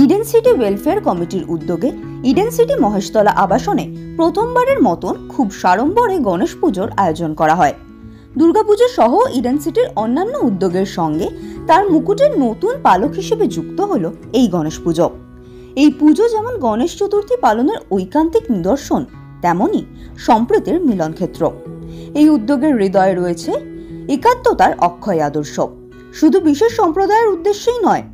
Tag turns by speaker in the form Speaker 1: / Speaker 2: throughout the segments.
Speaker 1: Eden city welfare কমিটির উদ্যোগে Eden city Maheshtala আবাসনে প্রথমবারের মতন খুব সাড়ম্বরে গণেশ পুজোর আয়োজন করা হয়। দুর্গাপুজো সহ ইডেন সিটির অন্যান্য উদ্যোগের সঙ্গে তার মুকুটের নতুন পালক হিসেবে যুক্ত হলো এই গণেশ পুজো। এই পুজো যেমন গণেশ চতুর্থী পালনের ঐকান্তিক নিদর্শন, তেমনি সম্প্রীতির মিলনক্ষেত্র। এই উদ্যোগের হৃদয়ে রয়েছে একাত্মতার অক্ষয় আদর্শ। শুধু বিশেষ সম্প্রদায়ের উদ্দেশ্যেই নয়,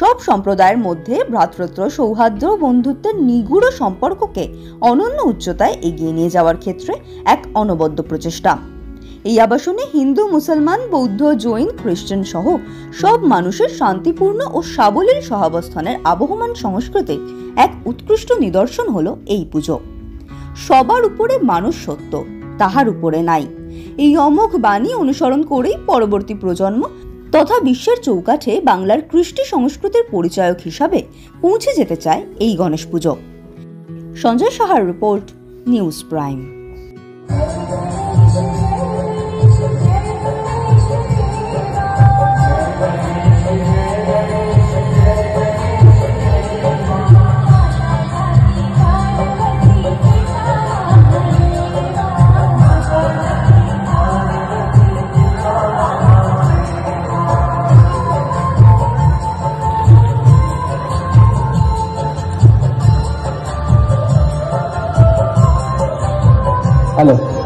Speaker 1: সব সম্প্রদায়ের মধ্যে ভ্রাতৃত্ব, সৌহার্দ্য, বন্ধুত্বের নিগুড় সম্পর্ককে অনন্য উচ্চতায় এগিয়ে নিয়ে যাওয়ার ক্ষেত্রে এক অনবদ্য প্রচেষ্টা। এই আবাসনে হিন্দু, মুসলমান, বৌদ্ধ, জৈন, খ্রিস্টান সহ সব মানুষের শান্তিপূর্ণ ও সাবলীল সহাবস্থানের আবহমান সংস্কৃতির এক উৎকৃষ্ট নিদর্শন হলো এই পুজো। সবার উপরে মানুষ সত্য, তাহার উপরে নাই, এই অমোঘ বাণী অনুসরণ করেই পরবর্তী প্রজন্ম তথা বিশ্বের চৌকাঠে বাংলার কৃষ্টি সংস্কৃতির পরিচায়ক হিসাবে পৌঁছে যেতে চায় এই গণেশ পুজো। সঞ্জয় সাহার report, news prime.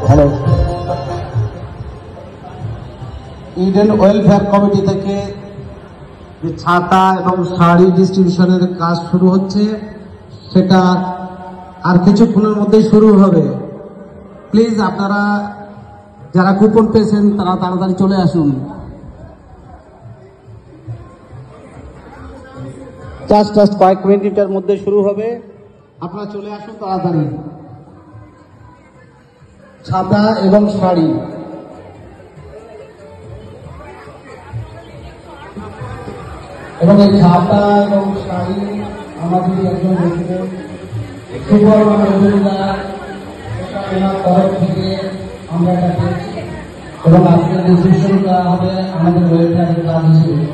Speaker 2: Hello, Eden welfare committee থেকে যে ছাতা এবং শাড়ি ডিস্ট্রিবিউশনের কাজ শুরু হচ্ছে, সেটা আর কিছুক্ষণের মধ্যেই শুরু হবে। প্লিজ আপনারা যারা কুপন পেয়েছেন তারা তাড়াতাড়ি চলে আসুন। জাস্ট কয়েক মিনিটের মধ্যে শুরু হবে, আপনারা চলে আসুন তাড়াতাড়ি। ছাতা এবং শাড়ি, এবং এই ছাতা এবং শাড়ি আমাদের একজন ব্যক্তিদের তরফ থেকে আমরা এটা পেয়েছি, এবং আজকের ডিসিশনটা হবে আমাদের ওয়েবসাইটের কাজ হিসেবে।